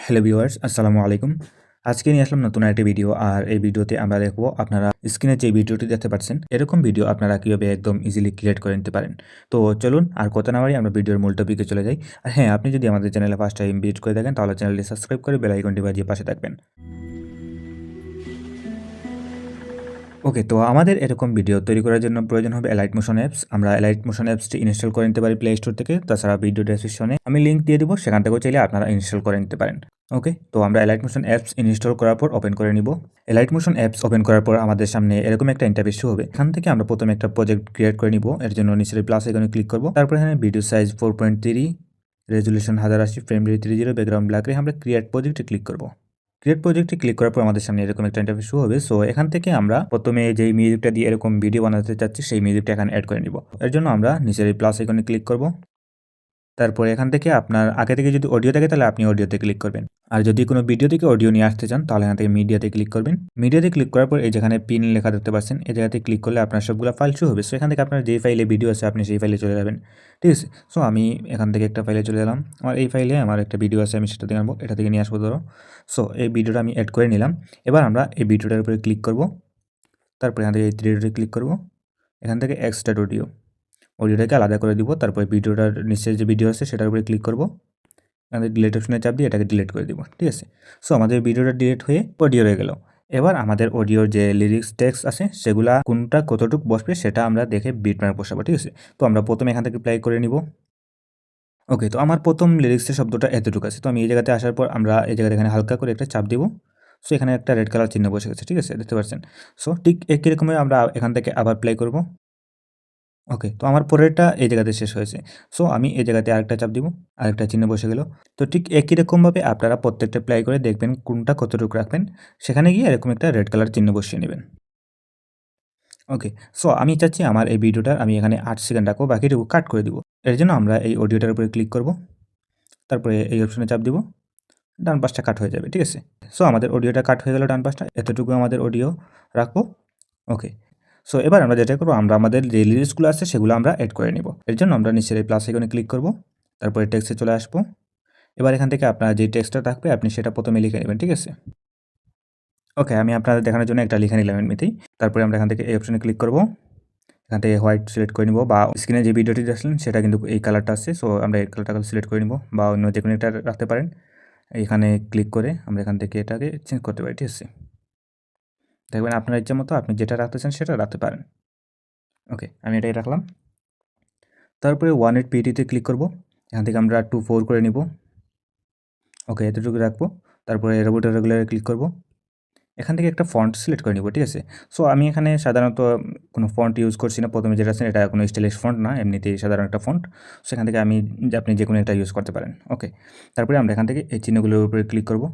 Hello viewers, আসসালামু আলাইকুম। আজকে নিয়ে আসলাম নতুন একটা ভিডিও। আর এই ভিডিওতে আমরা দেখব আপনারা স্ক্রিনে যে ভিডিওটি দেখতে পাচ্ছেন এরকম ভিডিও আপনারা কীভাবে একদম ইজিলি ক্রিয়েট করে নিতে পারেন। তো চলুন আর কথা না বাড়িয়ে আমরা ভিডিওর মূল টপিকে চলে যাই। আর হ্যাঁ, আপনি যদি আমাদের চ্যানেলে ফার্স্ট টাইম ভিজিট করে থাকেন তাহলে চ্যানেলটি সাবস্ক্রাইব করে বেল আইকনটি বাজিয়ে পাশে থাকবেন। ওকে, তো আমাদের এরকম ভিডিও তৈরি করার জন্য প্রয়োজন হবে এলাইট মোশন অ্যাপস। আমরা এলাইট মোশন অ্যাপসটি ইনস্টল করে নিতে পারি প্লে স্টোর থেকে। তাছাড়া ভিডিও ডেসক্রিপশনে আমি লিঙ্ক দিয়ে দিব, সেখান থেকেও চাইলে আপনারা ইনস্টল করে নিতে পারেন। ওকে, তো আমরা এলাইট মোশন অ্যাপস ইনস্টল করার পর ওপেন করে নিব। এলাইট মোশন অ্যাপস ওপেন করার পর আমাদের সামনে এরকম একটা ইন্টারফেস শো হবে। এখান থেকে আমরা প্রথমে একটা প্রজেক্ট ক্রিয়েট করে নিব। এর জন্য নিচের প্লাস আইকনে ক্লিক করব। তারপর এখানে video size 4.3, resolution 1080, frame rate 30, background black রেখে আমরা ক্রিয়েট প্রজেক্টে ক্লিক করব। ক্রিয়েট প্রজেক্টে ক্লিক করার পর আমাদের সামনে এরকম একটা ইন্টারফেস শো হবে। সো এখান থেকে আমরা প্রথমে যেই মিউজিকটা দিয়ে এরকম ভিডিও বানাতে চাচ্ছি সেই মিউজিকটা এখানে অ্যাড করে নিব। এর জন্য আমরা নিচের এই প্লাস আইকনে ক্লিক করব। তারপরে এখান থেকে আপনার আগে থেকে যদি অডিও থাকে তাহলে আপনি অডিওতে ক্লিক করবেন। আর যদি কোনো ভিডিও থেকে অডিও নিয়ে আসতে চান তাহলে এখান থেকে মিডিয়াতে ক্লিক করবেন। মিডিয়াতে ক্লিক করার পর এই যেখানে পিন লেখা দেখতে পাচ্ছেন এই জায়গাতে ক্লিক করলে আপনার সবগুলো ফাইল শো হবে। সো এখান থেকে আপনার যেই ফাইলে ভিডিও আছে আপনি সেই ফাইলে চলে যাবেন। ঠিক আছে, সো আমি এখান থেকে একটা ফাইলে চলে গেলাম। আমার এই ফাইলে আমার একটা ভিডিও আছে, আমি সেটা থেকে আনবো, এটা থেকে নিয়ে আসবো ধরো। সো এই ভিডিওটা আমি অ্যাড করে নিলাম। এবার আমরা এই ভিডিওটার উপরে ক্লিক করব। তারপর এখান থেকে এই থ্রি ক্লিক করব। এখান থেকে এক্সট্রাক্ট অডিওটাকে আলাদা করে দিব। তারপরে ভিডিওটার নিচে যে ভিডিও আছে সেটার উপরে ক্লিক করব। আমাদের ডিলিট অপশনে চাপ দিয়ে এটাকে ডিলিট করে দিব। ঠিক আছে, সো আমাদের ভিডিওটা ডিলিট হয়ে অডিও রয়ে গেল। এবার আমাদের অডিওর যে লিরিক্স টেক্সট আছে সেগুলা কোনটা কতটুকু বসবে সেটা আমরা দেখে বিটমার্ক বসাবো। ঠিক আছে, তো আমরা প্রথমে এখান থেকে প্লে করে নিব। ওকে, তো আমার প্রথম লিরিক্সের শব্দটা এতটুকু আছে। তো আমি এই জায়গাতে আসার পর আমরা এই জায়গাতে এখানে হালকা করে একটা চাপ দিব। সো এখানে একটা রেড কালার চিহ্ন বসে গেছে। ঠিক আছে, দেখতে পাচ্ছেন। সো ঠিক একই রকমভাবে আমরা এখান থেকে আবার প্লে করব। ওকে, তো আমার পরেরটা এই জায়গাতে শেষ হয়েছে। সো আমি এই জায়গাতে আরেকটা চাপ দিব, আরেকটা চিহ্ন বসে গেল। তো ঠিক একই রকমভাবে আপনারা প্রত্যেকটা প্লাই করে দেখবেন কোনটা কতটুকু রাখবেন। সেখানে গিয়ে এরকম একটা রেড কালার চিহ্ন বসিয়ে নেবেন। ওকে, সো আমি চাচ্ছি আমার এই ভিডিওটার আমি এখানে 8 সেকেন্ড রাখবো, বাকিটুকু কাট করে দিব। এর জন্য আমরা এই অডিওটার উপরে ক্লিক করব। তারপরে এই অপশনে চাপ দিব, ডান পাশটা কাট হয়ে যাবে। ঠিক আছে, সো আমাদের অডিওটা কাট হয়ে গেল ডান পাশটা, এতটুকু আমাদের অডিও রাখবো। ওকে, সো এবার আমরা যেটা করবো, আমরা আমাদের যে লিরিক্সগুলো আছে সেগুলো আমরা অ্যাড করে নিব। এর জন্য আমরা নিচের এই প্লাস আইকনে ক্লিক করব। তারপরে টেক্সটে চলে আসবো। এবার এখান থেকে আপনার যে টেক্সটটা থাকবে আপনি সেটা প্রথমে লিখে নেবেন। ঠিক আছে, ওকে, আমি আপনাদের দেখানোর জন্য একটা লিখে নিলাম এমনিতেই। তারপরে আমরা এখান থেকে এই অপশনে ক্লিক করব। এখান থেকে হোয়াইট সিলেক্ট করে নিব, বা স্ক্রিনে যে ভিডিওটি দেখলেন সেটা কিন্তু এই কালারটা আছে। সো আমরা এই কালারটা সিলেক্ট করে নিব, বা অন্য যে কোনো একটা রাখতে পারেন। এখানে ক্লিক করে আমরা এখান থেকে এটাকে চেঞ্জ করতে পারি। ঠিক আছে, দেখবেন আপনার ইচ্ছা মতো আপনি যেটা রাখতে চান সেটা রাখতে পারেন। ওকে, আমি এটাই রাখলাম। তারপরে 180p ক্লিক করব। এখান থেকে আমরা 2.4 করে নিব। ওকে, এতটুকু রাখবো। তারপরে রোবটের রেগুলারে ক্লিক করব। এখান থেকে একটা ফন্ট সিলেক্ট করে নিব। ঠিক আছে, সো আমি এখানে সাধারণত কোনো ফন্ট ইউজ করছি না। প্রথমে যেটা আছে এটা কোনো স্টাইলিশ ফন্ট না, এমনিতেই সাধারণ একটা ফন্ট। সেখান থেকে আপনি যে কোনো একটা ইউজ করতে পারেন। ওকে, তারপরে আমরা এখান থেকে এই চিহ্নগুলোর উপরে ক্লিক করব।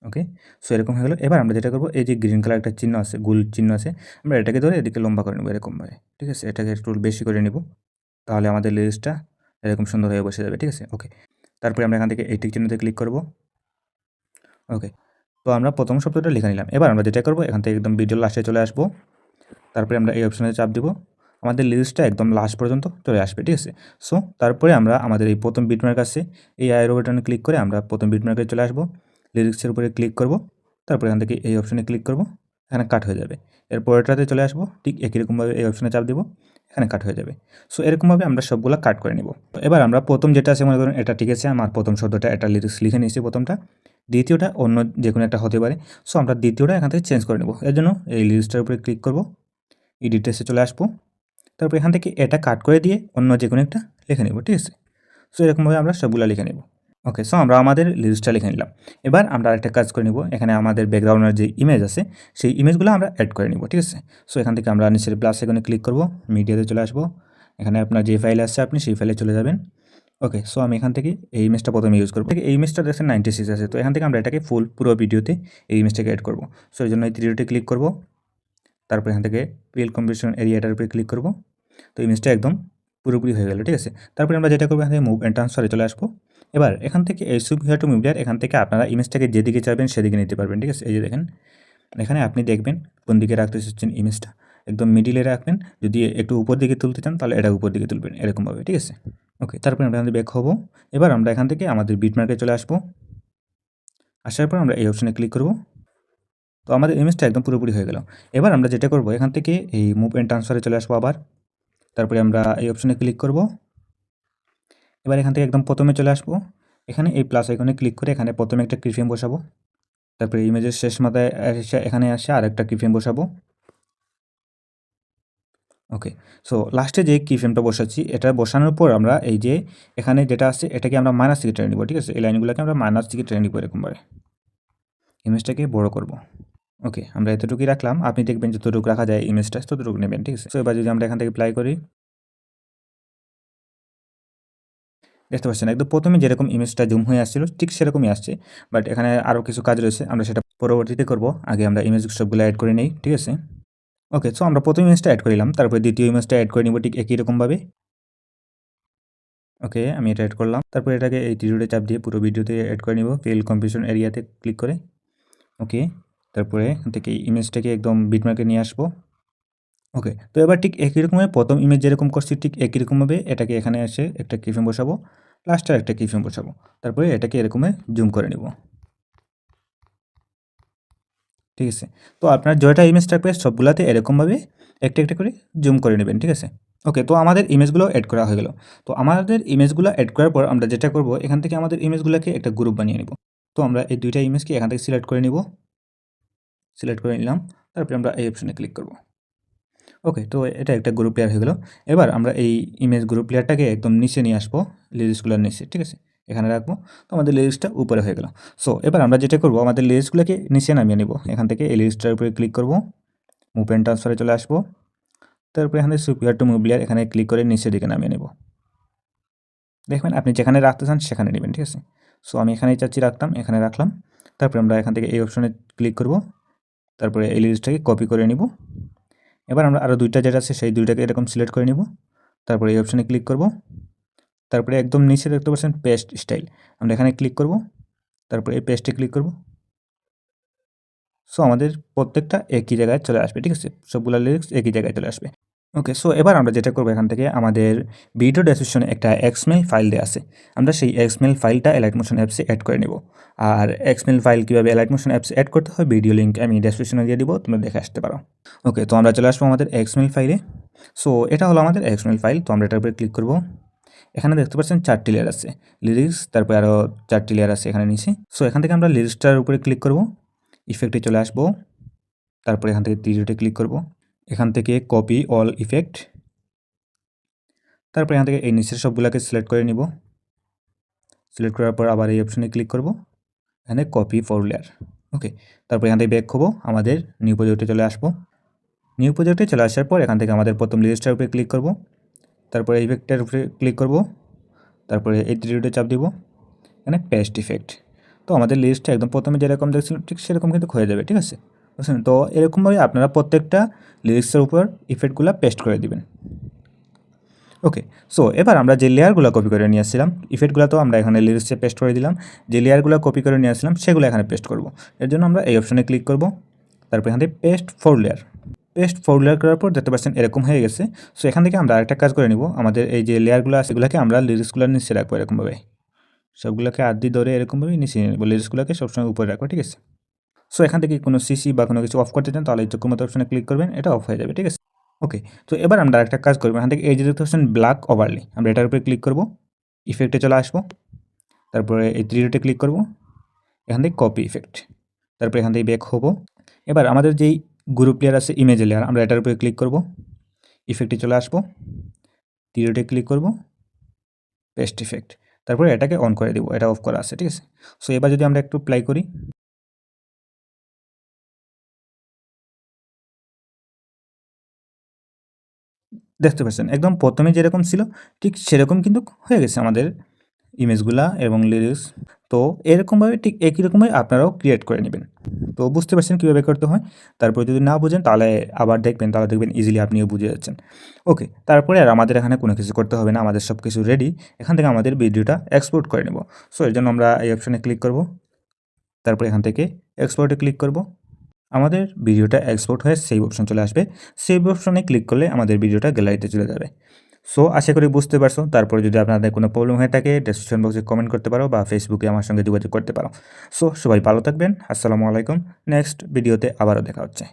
ওকে, সো এরকম হয়ে গেলো। এবার আমরা যেটা করবো, এই যে গ্রিন কালার একটা চিহ্ন আছে, গোল চিহ্ন আছে, আমরা এটাকে ধরে এদিকে লম্বা করে নেবো এরকমভাবে। ঠিক আছে, এটাকে একটু বেশি করে নেব, তাহলে আমাদের লিরিক্সটা এরকম সুন্দর হয়ে বসে যাবে। ঠিক আছে, ওকে, তারপরে আমরা এখান থেকে এই টিক চিহ্নতে ক্লিক করব। ওকে, তো আমরা প্রথম শব্দটা লিখে নিলাম। এবার আমরা যেটা করবো, এখান থেকে একদম ভিডিওর লাস্টে চলে আসবো। তারপরে আমরা এই অপশনে চাপ দিব, আমাদের লিরিক্সটা একদম লাস্ট পর্যন্ত চলে আসবে। ঠিক আছে, সো তারপরে আমরা আমাদের এই প্রথম বিটমার্ক আছে এই আইরো বাটনে ক্লিক করে আমরা প্রথম বিটমার্কে চলে আসবো। লিরিক্সের উপরে ক্লিক করব। তারপরে এখান থেকে এই অপশনে ক্লিক করব, এখানে কাট হয়ে যাবে। এর পরেরটাতে চলে আসবো, ঠিক একই রকমভাবে এই অপশনে চাপ দিব, এখানে কাট হয়ে যাবে। সো এরকমভাবে আমরা সবগুলো কাট করে নিব। এবার আমরা প্রথম যেটা আছে মনে করেন এটা ঠিক আছে, আমার প্রথম শব্দটা এটা লিরিক্স লিখে নিয়েছি প্রথমটা, দ্বিতীয়টা অন্য যে কোনো একটা হতে পারে। সো আমরা দ্বিতীয়টা এখান থেকে চেঞ্জ করে নেব। এর জন্য এই লিরিক্সটার উপরে ক্লিক করব, এডিটে চলে আসবো। তারপর এখান থেকে এটা কাট করে দিয়ে অন্য যে কোনো একটা লিখে নেব। ঠিক আছে, সো এরকমভাবে আমরা সবগুলো লিখে নেব। ওকে, সো আমরা আমাদের লিরিক্সটা লিখে নিলাম। এবার আমরা আরেকটা কাজ করে নিব, এখানে আমাদের ব্যাকগ্রাউন্ডের যে ইমেজ আছে সেই ইমেজগুলো আমরা অ্যাড করে নিব। ঠিক আছে, সো এখান থেকে আমরা নিচের প্লাস আইকনে ক্লিক করব, মিডিয়াতে চলে আসবো। এখানে আপনার যে ফাইল আছে আপনি সেই ফাইলে চলে যাবেন। ওকে, সো আমি এখান থেকে এই ইমেজটা প্রথমে ইউজ করবো। এই ইমেজটা দেখছেন 96 আছে, তো এখান থেকে আমরা এটাকে পুরো ভিডিওতে এই ইমেজটাকে অ্যাড করবো। সো এই জন্য এই থ্রিডোতে ক্লিক করব। তারপর এখান থেকে পিএল কম্পোজিশন এরিয়াটার উপরে ক্লিক করব। তো ইমেজটা একদম পুরোপুরি হয়ে গেল। ঠিক আছে, তারপরে আমরা যেটা করবো, এখান থেকে মুভ অ্যান্ড ট্রান্সফারে চলে আসবো। এবার এখান থেকে এই soup here to move layer, এখান থেকে আপনারা ইমেজটাকে যেদিকে চাইবেন সেদিকে নিতে পারবেন। ঠিক আছে, এই যে দেখেন এখানে আপনি দেখবেন কোন দিকে রাখতে চাচ্ছেন ইমেজটা, একদম মিডিলে রাখবেন। যদি একটু উপর দিকে তুলতে চান তাহলে এটা উপর দিকে তুলবেন এরকমভাবে। ঠিক আছে, ওকে, তারপরে আমরা এখান থেকে ব্যাক হবো। এবার আমরা এখান থেকে আমাদের বিটমার্কে চলে আসবো। আসার পর আমরা এই অপশনে ক্লিক করব। তো আমাদের ইমেজটা একদম পুরোপুরি হয়ে গেল। এবার আমরা যেটা করব, এখান থেকে এই মুভ অ্যান্ড ট্রান্সফারে চলে আসবো আবার। তারপরে আমরা এই অপশনে ক্লিক করব। এবার এখান থেকে একদম প্রথমে চলে আসবো। এখানে এই প্লাস আইকনে ক্লিক করে এখানে প্রথমে একটা কিফ্রেম বসাবো। তারপরে ইমেজের শেষ মাথায় এখানে আসে আরেকটা কিফ্রেম বসাবো। ওকে, সো লাস্টে যে কিফ্রেমটা বসাচ্ছি, এটা বসানোর পর আমরা এই যে এখানে যেটা আছে এটাকে আমরা মাইনাস থেকে টেনে নিব। ঠিক আছে, এই লাইনগুলোকে আমরা মাইনাস থেকে টেনে নিব এরকমভাবে। ইমেজটাকে বড় করব। ওকে, আমরা এতটুকুই রাখলাম। আপনি দেখবেন যতটুকু রাখা যায় ইমেজটা ততটুকু নেবেন। ঠিক আছে, সো এবার যদি আমরা এখান থেকে প্লাই করি, দেখতে পাচ্ছেন একদম প্রথমে যেরকম ইমেজটা জুম হয়ে আসছিল ঠিক সেরকমই আসছে। বাট এখানে আরও কিছু কাজ রয়েছে, আমরা সেটা পরবর্তীতে করব। আগে আমরা ইমেজ সবগুলো অ্যাড করে নেই। ঠিক আছে, ওকে, সো আমরা প্রথম ইমেজটা অ্যাড করে নিলাম, তারপরে দ্বিতীয় ইমেজটা অ্যাড করে নিব ঠিক একই রকমভাবে। ওকে, আমি এটা অ্যাড করলাম। তারপরে এটাকে এই টিরিউডে চাপ দিয়ে পুরো ভিডিওতে অ্যাড করে নিব ফিল কম্পোজিশন এরিয়াতে ক্লিক করে। ওকে, তারপরে এখান থেকে ইমেজটাকে একদম বিটমার্কে নিয়ে আসবো। ওকে, তো এবার ঠিক একই রকমভাবে প্রথম ইমেজ যেরকম করছি ঠিক একই রকমভাবে এটাকে এখানে এসে একটা কিফ্রেম বসাবো, লাস্টে একটা কিফ্রেম বসাবো। তারপরে এটাকে এরকমে জুম করে নেব। ঠিক আছে, তো আপনার জয়টা ইমেজ থাকবে সবগুলাতে এরকমভাবে একটা একটা করে জুম করে নেবেন। ঠিক আছে, ওকে, তো আমাদের ইমেজগুলো অ্যাড করা হয়ে গেল। তো আমাদের ইমেজগুলো অ্যাড করার পর আমরা যেটা করব, এখান থেকে আমাদের ইমেজগুলোকে একটা গ্রুপ বানিয়ে নেব। তো আমরা এই দুইটা ইমেজকে এখান থেকে সিলেক্ট করে নিব। সিলেক্ট করে নিলাম, তারপরে আমরা এই অপশনে ক্লিক করব। ওকে, তো এটা একটা গ্রুপ লেয়ার হয়ে গেল। এবার আমরা এই ইমেজ গ্রুপ লেয়ারটাকে একদম নিচে নিয়ে আসবো, লিরিক্সগুলোর নিচে। ঠিক আছে, এখানে রাখবো। তো আমাদের লিরিক্সটা উপরে হয়ে গেল। সো এবার আমরা যেটা করবো, আমাদের লিরিক্সগুলোকে নিচে নামিয়ে নেব। এখান থেকে এই লিরিক্সটার উপরে ক্লিক করব, মুভ অ্যান্ড ট্রান্সফারে চলে আসবো। তারপরে এখানে সুপিয়ার টু মুভ লেয়ার এখানে ক্লিক করে নিচের দিকে নামিয়ে নেব। দেখবেন আপনি যেখানে রাখতে চান সেখানে নেবেন। ঠিক আছে, সো আমি এখানেই চাচ্ছি রাখতাম, এখানে রাখলাম। তারপরে আমরা এখান থেকে এই অপশনে ক্লিক করব, তারপরে এই লিরিক্সটাকে কপি করে নিব। এবার আমরা আরও দুইটা যেটা আছে সেই দুইটাকে এরকম সিলেক্ট করে নিব। তারপরে এই অপশনে ক্লিক করব। তারপরে একদম নিচে দেখতে পাচ্ছেন পেস্ট স্টাইল, আমরা এখানে ক্লিক করব। তারপরে এই পেস্টে ক্লিক করব। সো আমাদের প্রত্যেকটা একই জায়গায় চলে আসবে। ঠিক আছে, সবগুলো লিরিক্স একই জায়গায় চলে আসবে। ওকে, সো এবার আমরা যেটা করবো, এখান থেকে আমাদের ভিডিও ডেসক্রিপশনে একটা এক্সএমএল ফাইল দেওয়া আছে, আমরা সেই এক্সএমএল ফাইলটা এলাইট মোশন অ্যাপসে অ্যাড করে নেব। আর এক্সএমএল ফাইল কীভাবে এলাইট মোশন অ্যাপসে অ্যাড করতে হয় ভিডিও লিঙ্ক আমি ডেসক্রিপশনে দিয়ে দিব, তোমরা দেখে আসতে পারো। ওকে, তো আমরা চলে আসবো আমাদের এক্সএমএল ফাইলে। সো এটা হলো আমাদের এক্সএমএল ফাইল। তো আমরা এটার উপরে ক্লিক করব। এখানে দেখতে পাচ্ছেন 4টি লেয়ার আছে, লিরিক্স, তারপরে আরও 4টি লেয়ার আছে এখানে নিচে। সো এখান থেকে আমরা লিরিক্সটার উপরে ক্লিক করব, ইফেক্টে চলে আসবো। তারপরে এখান থেকে 3 ক্লিক করব, এখান থেকে কপি অল ইফেক্ট। তারপর এখান থেকে এই নিচের সবগুলোকে সিলেক্ট করে নিব। সিলেক্ট করার পর আবার এই অপশনে ক্লিক করব, এখানে কপি ফর লেয়ার। ওকে, তারপর এখান থেকে ব্যাক হবো, আমাদের নিউ প্রজেক্টে চলে আসবো। নিউ প্রজেক্টে চলে আসার পর এখান থেকে আমাদের প্রথম লিস্টটার উপরে ক্লিক করব, তারপরে ইফেক্টের উপরে ক্লিক করব, তারপরে এই থ্রিডে চাপ দিব, এখানে পেস্ট ইফেক্ট। তো আমাদের লিস্টটা একদম প্রথমে যেরকম দেখছিলাম ঠিক সেরকম কিন্তু হয়ে যাবে। ঠিক আছে, বুঝছেন? তো এরকমভাবে আপনারা প্রত্যেকটা লিরিক্সের উপর ইফেক্টগুলো পেস্ট করে দিবেন। ওকে, সো এবার আমরা যে লেয়ারগুলো কপি করে নিয়ে আসছিলাম, ইফেক্টগুলো তো আমরা এখানে লিরিক্সে পেস্ট করে দিলাম, যে লেয়ারগুলো কপি করে নিয়ে আসছিলাম সেগুলো এখানে পেস্ট করব। এর জন্য আমরা এই অপশনে ক্লিক করব, তারপর এখান থেকে paste for layer. Paste for layer করার পর দেখতে পাচ্ছেন এরকম হয়ে গেছে। সো এখান থেকে আমরা আরেকটা কাজ করে নিব, আমাদের এই যে লেয়ারগুলো আছে এগুলোকে আমরা লিরিক্সগুলোর নিচে রাখবো এরকমভাবে, সবগুলোকে আদি ধরে এরকমভাবে নিচে নিয়ে নেবো, লিরিক্সগুলোকে সবসময় উপরে রাখবো। ঠিক আছে, সো এখান থেকে কোনো সিসি বা কোনো কিছু অফ করতে চান তাহলে এই চক্রমতো অপশনে ক্লিক করবেন, এটা অফ হয়ে যাবে। ঠিক আছে, ওকে, তো এবার আমরা একটা কাজ করবো, এখান থেকে এই যে দেখতে পাচ্ছেন ব্ল্যাক ওভারলে, আমরা এটার উপরে ক্লিক করব, ইফেক্টে চলে আসবো, তারপরে এই 3 ক্লিক করব, এখান থেকে কপি ইফেক্ট, তারপরে এখান থেকে ব্যাক হবো। এবার আমাদের যেই গ্রুপ লেয়ার আছে ইমেজ লেয়ার, আমরা এটার উপরে ক্লিক করব, ইফেক্টে চলে আসবো, 3 ক্লিক করব, পেস্ট ইফেক্ট, তারপরে এটাকে অন করে দিব, এটা অফ করা আছে। ঠিক আছে, সো এবার যদি আমরা একটু প্লাই করি, দেখতে পাচ্ছেন একদম প্রথমে যেরকম ছিল ঠিক সেরকম কিন্তু হয়ে গেছে আমাদের ইমেজগুলা এবং লিরিক্স। তো এরকমভাবে ঠিক একই রকমভাবে আপনারাও ক্রিয়েট করে নেবেন। তো বুঝতে পারছেন কীভাবে করতে হয়। তারপরে যদি না বুঝেন তাহলে আবার দেখবেন, তাহলে দেখবেন ইজিলি আপনিও বুঝে যাচ্ছেন। ওকে, তারপরে আর আমাদের এখানে কোনো কিছু করতে হবে না, আমাদের সব কিছু রেডি। এখান থেকে আমাদের ভিডিওটা এক্সপোর্ট করে নেব। সো এর জন্য আমরা এই অপশানে ক্লিক করব, তারপরে এখান থেকে এক্সপোর্টে ক্লিক করব। আমাদের ভিডিওটা এক্সপোর্ট হয়ে সেভ অপশন চলে আসবে, সেভ অপশনে ক্লিক করলে আমাদের ভিডিওটা গ্যালারিতে চলে যাবে। সো আশা করি বুঝতে পারছো। তারপরে যদি আপনাদের কোনো প্রবলেম হয়ে থাকে ডেসক্রিপশন বক্সে কমেন্ট করতে পারো বা ফেসবুকে আমার সঙ্গে যোগাযোগ করতে পারো। সো সবাই ভালো থাকবেন। আসসালামু আলাইকুম। নেক্সট ভিডিওতে আবারও দেখা হচ্ছে।